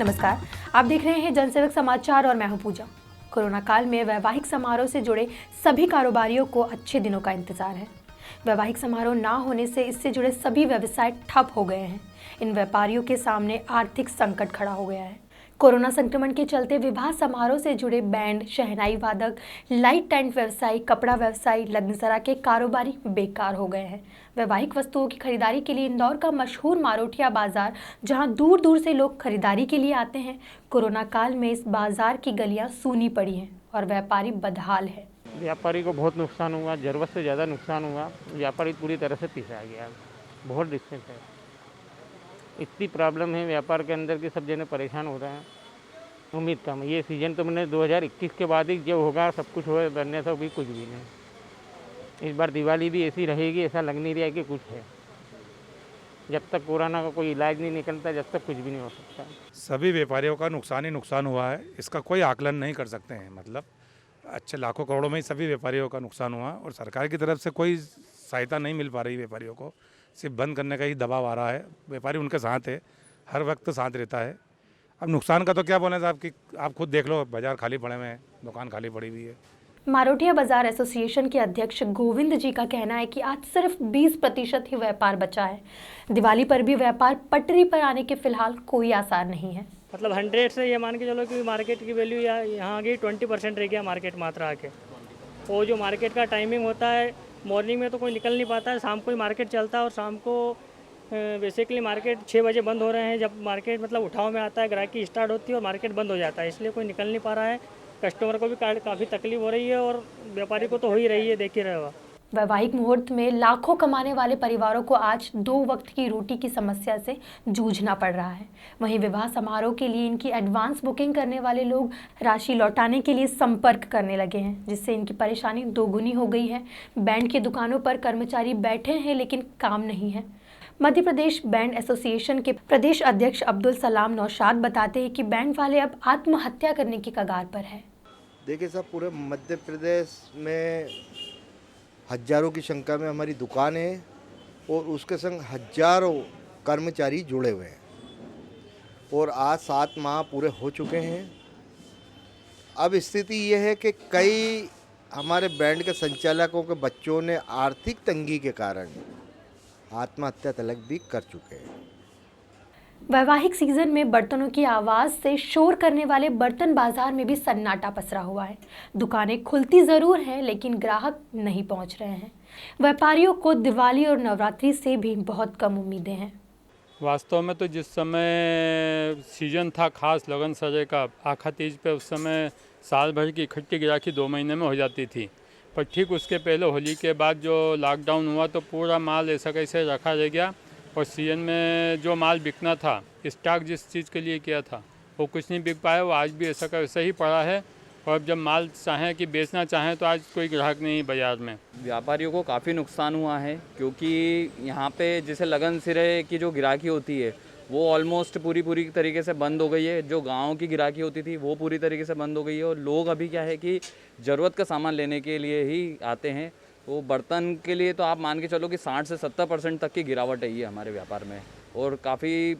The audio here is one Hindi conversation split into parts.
नमस्कार, आप देख रहे हैं जनसेवक समाचार और मैं हूं पूजा। कोरोना काल में वैवाहिक समारोह से जुड़े सभी कारोबारियों को अच्छे दिनों का इंतजार है। वैवाहिक समारोह ना होने से इससे जुड़े सभी व्यवसाय ठप हो गए हैं। इन व्यापारियों के सामने आर्थिक संकट खड़ा हो गया है। कोरोना संक्रमण के चलते विवाह समारोह से जुड़े बैंड, शहनाई वादक, लाइट टेंट व्यवसायी, कपड़ा व्यवसायी, लग्नसरा के कारोबारी बेकार हो गए हैं। वैवाहिक वस्तुओं की खरीदारी के लिए इंदौर का मशहूर मारोठिया बाजार, जहां दूर दूर से लोग खरीदारी के लिए आते हैं, कोरोना काल में इस बाजार की गलियां सूनी पड़ी हैं और व्यापारी बदहाल है। व्यापारी को बहुत नुकसान हुआ, ज़रूरत से ज़्यादा नुकसान हुआ। व्यापारी पूरी तरह से पिसा गया, बहुत दिक्कत है। इतनी प्रॉब्लम है व्यापार के अंदर कि सब जने परेशान हो रहे हैं। उम्मीद कम है। ये सीज़न तो मैंने 2021 के बाद ही जो होगा सब कुछ हो बनने से भी कुछ भी नहीं। इस बार दिवाली भी ऐसी रहेगी, ऐसा लग नहीं रहा है कि कुछ है। जब तक कोरोना का कोई इलाज नहीं निकलता, जब तक कुछ भी नहीं हो सकता। सभी व्यापारियों का नुकसान ही नुकसान हुआ है, इसका कोई आकलन नहीं कर सकते हैं। मतलब अच्छे लाखों करोड़ों में ही सभी व्यापारियों का नुकसान हुआ और सरकार की तरफ से कोई सहायता नहीं मिल पा रही व्यापारियों को। सिर्फ बंद करने का ही दबाव आ रहा है। व्यापारी उनके साथ है, हर वक्त साथ रहता है। अब नुकसान का तो क्या बोले साहब कि आप खुद देख लो, बाजार खाली पड़े हुए हैं, दुकान खाली पड़ी हुई है। मारोठिया बाजार एसोसिएशन के अध्यक्ष गोविंद जी का कहना है कि आज सिर्फ 20% ही व्यापार बचा है। दिवाली पर भी व्यापार पटरी पर आने के फिलहाल कोई आसार नहीं है। मतलब 100 से ये मान के चलो कि मार्केट की वैल्यू यहाँ आ गई 20% रह गया मार्केट मात्रा आके। वो जो मार्केट का टाइमिंग होता है, मॉर्निंग में तो कोई निकल नहीं पाता है, शाम को ही मार्केट चलता है और शाम को बेसिकली मार्केट 6 बजे बंद हो रहे हैं। जब मार्केट मतलब उठाव में आता है, ग्राहकी स्टार्ट होती है और मार्केट बंद हो जाता है, इसलिए कोई निकल नहीं पा रहा है। कस्टमर को भी काफ़ी तकलीफ हो रही है और व्यापारी को तो हो ही रही है, देख ही रहे हो। वैवाहिक मुहूर्त में लाखों कमाने वाले परिवारों को आज 2 वक्त की रोटी की समस्या से जूझना पड़ रहा है। वहीं विवाह समारोह के लिए इनकी एडवांस बुकिंग करने वाले लोग राशि लौटाने के लिए संपर्क करने लगे हैं, जिससे इनकी परेशानी दोगुनी हो गई है। बैंड की दुकानों पर कर्मचारी बैठे हैं लेकिन काम नहीं है। मध्य प्रदेश बैंड एसोसिएशन के प्रदेश अध्यक्ष अब्दुल सलाम नौशाद बताते हैं कि बैंड वाले अब आत्महत्या करने की कगार पर है। देखिए साहब, पूरे मध्य प्रदेश में हजारों की संख्या में हमारी दुकान है और उसके संग हजारों कर्मचारी जुड़े हुए हैं और आज 7 माह पूरे हो चुके हैं। अब स्थिति ये है कि कई हमारे बैंड के संचालकों के बच्चों ने आर्थिक तंगी के कारण आत्महत्या तक भी कर चुके हैं। वैवाहिक सीजन में बर्तनों की आवाज से शोर करने वाले बर्तन बाजार में भी सन्नाटा पसरा हुआ है। दुकानें खुलती जरूर हैं लेकिन ग्राहक नहीं पहुंच रहे हैं। व्यापारियों को दिवाली और नवरात्रि से भी बहुत कम उम्मीदें हैं। वास्तव में तो जिस समय सीजन था खास लगन सजे का, आखा तीज पे, उस समय साल भर की इकट्ठी ग्राहकी 2 महीने में हो जाती थी। पर ठीक उसके पहले होली के बाद जो लॉकडाउन हुआ तो पूरा माल ऐसा कैसे रखा रह गया और सीजन में जो माल बिकना था, स्टॉक जिस चीज़ के लिए किया था वो कुछ नहीं बिक पाया। वो आज भी ऐसा का वैसा ही पड़ा है और अब जब माल चाहें कि बेचना चाहें तो आज कोई ग्राहक नहीं बाजार में। व्यापारियों को काफ़ी नुकसान हुआ है क्योंकि यहाँ पे जैसे लगन सिरे की जो गिराकी होती है वो ऑलमोस्ट पूरी तरीके से बंद हो गई है। जो गाँव की गिराकी होती थी वो पूरी तरीके से बंद हो गई है और लोग अभी क्या है कि ज़रूरत का सामान लेने के लिए ही आते हैं। वो बर्तन के लिए तो आप मान के चलो कि 60 से 70% तक की गिरावट है ये हमारे व्यापार में और काफ़ी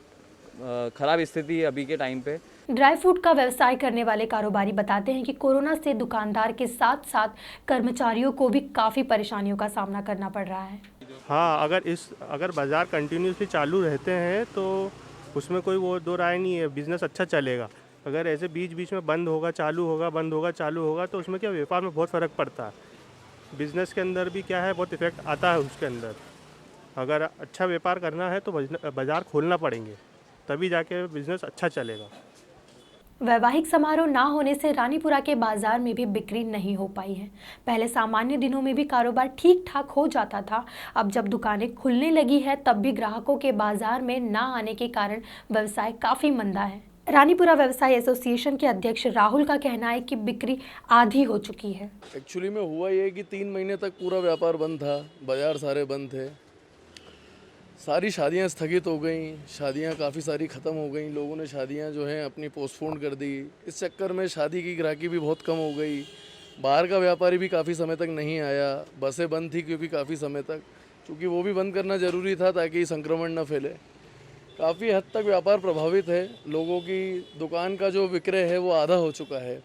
ख़राब स्थिति है अभी के टाइम पे। ड्राई फ्रूट का व्यवसाय करने वाले कारोबारी बताते हैं कि कोरोना से दुकानदार के साथ साथ कर्मचारियों को भी काफ़ी परेशानियों का सामना करना पड़ रहा है। हाँ, अगर बाज़ार कंटिन्यूसली चालू रहते हैं तो उसमें कोई वो दो राय नहीं है, बिज़नेस अच्छा चलेगा। अगर ऐसे बीच बीच में बंद होगा चालू होगा, बंद होगा चालू होगा तो उसमें क्या व्यापार में बहुत फ़र्क पड़ता है। बिज़नेस के अंदर भी क्या है, बहुत इफेक्ट आता है उसके अंदर। अगर अच्छा व्यापार करना है तो बाज़ार खोलना पड़ेंगे, तभी जाके बिज़नेस अच्छा चलेगा। वैवाहिक समारोह ना होने से रानीपुरा के बाजार में भी बिक्री नहीं हो पाई है। पहले सामान्य दिनों में भी कारोबार ठीक ठाक हो जाता था। अब जब दुकानें खुलने लगी है तब भी ग्राहकों के बाजार में ना आने के कारण व्यवसाय काफ़ी मंदा है। रानीपुरा व्यवसाय एसोसिएशन के अध्यक्ष राहुल का कहना है कि बिक्री आधी हो चुकी है। एक्चुअली में हुआ ये कि 3 महीने तक पूरा व्यापार बंद था, बाजार सारे बंद थे, सारी शादियां स्थगित हो गई, शादियां काफ़ी सारी ख़त्म हो गई। लोगों ने शादियां जो हैं अपनी पोस्टपोन कर दी। इस चक्कर में शादी की ग्राहकी भी बहुत कम हो गई। बाहर का व्यापारी भी काफ़ी समय तक नहीं आया। बसें बंद थी क्योंकि काफ़ी समय तक, क्योंकि वो भी बंद करना ज़रूरी था ताकि संक्रमण न फैले। काफ़ी हद तक व्यापार प्रभावित है। लोगों की दुकान का जो विक्रय है वो आधा हो चुका है।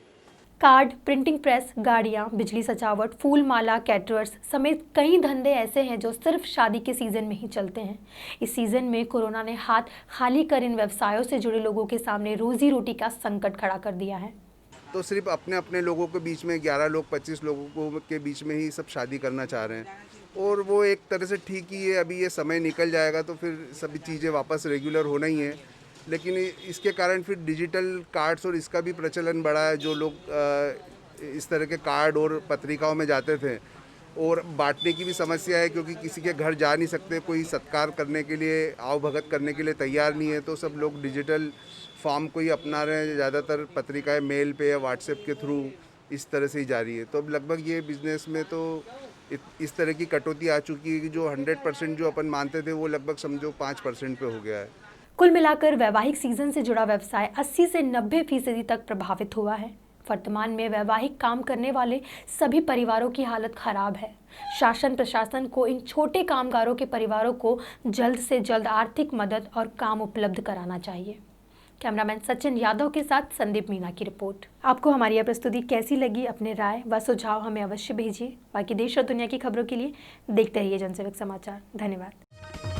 कार्ड, प्रिंटिंग प्रेस, गाड़ियां, बिजली सजावट, फूल माला, कैटरर्स समेत कई धंधे ऐसे हैं जो सिर्फ शादी के सीज़न में ही चलते हैं। इस सीज़न में कोरोना ने हाथ खाली कर इन व्यवसायों से जुड़े लोगों के सामने रोजी रोटी का संकट खड़ा कर दिया है। तो सिर्फ अपने अपने लोगों के बीच में 11 लोग 25 लोगों के बीच में ही सब शादी करना चाह रहे हैं, और वो एक तरह से ठीक ही है। अभी ये समय निकल जाएगा तो फिर सभी चीज़ें वापस रेगुलर होना ही है, लेकिन इसके कारण फिर डिजिटल कार्ड्स और इसका भी प्रचलन बढ़ा है। जो लोग इस तरह के कार्ड और पत्रिकाओं में जाते थे, और बांटने की भी समस्या है क्योंकि किसी के घर जा नहीं सकते, कोई सत्कार करने के लिए, आवभगत करने के लिए तैयार नहीं है, तो सब लोग डिजिटल फॉर्म को ही अपना रहे हैं। ज़्यादातर पत्रिकाएं मेल पे या व्हाट्सएप के थ्रू इस तरह से ही जा रही है। तो अब लगभग ये बिज़नेस में तो इस तरह की कटौती आ चुकी है कि जो 100% जो अपन मानते थे वो लगभग समझो 5% पे हो गया है। कुल मिलाकर वैवाहिक सीजन से जुड़ा व्यवसाय 80 से 90% तक प्रभावित हुआ है। वर्तमान में वैवाहिक काम करने वाले सभी परिवारों की हालत खराब है। शासन प्रशासन को इन छोटे कामगारों के परिवारों को जल्द से जल्द आर्थिक मदद और काम उपलब्ध कराना चाहिए। कैमरामैन सचिन यादव के साथ संदीप मीना की रिपोर्ट। आपको हमारी यह प्रस्तुति कैसी लगी? अपने राय व सुझाव हमें अवश्य भेजिए। बाकी देश और दुनिया की खबरों के लिए देखते रहिए जनसेवक समाचार। धन्यवाद।